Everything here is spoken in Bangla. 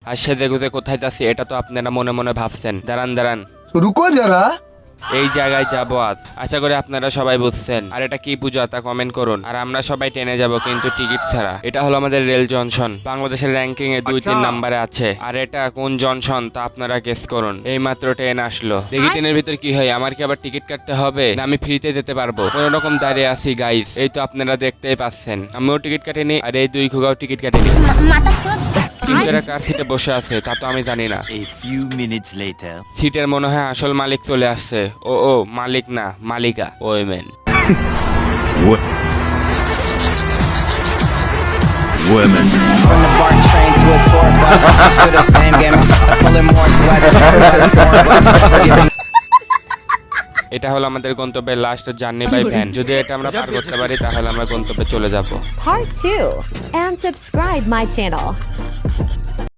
আর সেজে গুজে কোথায় যাচ্ছি এটা তো আপনারা মনে মনে ভাবছেন। দাঁড়ান रुको जरा। এই জায়গায় যাবো আজ। আশা করি আপনারা সবাই বুঝছেন। আর এটা কি পূজা তা কমেন্ট করুন। আর আমরা সবাই ট্রেনে যাব কিন্তু টিকিট ছাড়া। এটা হলো আমাদের রেল জংশন, বাংলাদেশের র্যাঙ্কিং এ 2-3 নম্বরে আছে। আর এটা কোন জংশন তা আপনারা গেস করুন। এই মাত্র ট্রেন আসলো, দেখি ট্রেনের ভিতর কি হয়। আমার কি আবার টিকিট কাটতে হবে না আমি ফ্রিতে যেতে পারবো? কোন রকম দাঁড়িয়ে আছি গাইস, এই তো আপনারা দেখতেই পাচ্ছেন। আমিও টিকিট কাটিনি আর এই দুই খুগাও টিকিট কাটিনি। কিন্তু এরা কার সিটে বসে আছে তা তো আমি জানি না। A few minutes later. সিটের মনে হয় আসল মালিক চলে আসছে। ও মালিক না, মালিকা। Women. Women. From the BART train to a tour bus, still the same game. Pulling more sluts, more bucks, forgiving. এটা হলো আমাদের গন্তব্যের লাস্ট জার্নি বাই ভ্যান। যদি এটা আমরা পার করতে পারি তাহলে আমরা গন্তব্যে চলে যাব। Part 2 and subscribe my channel.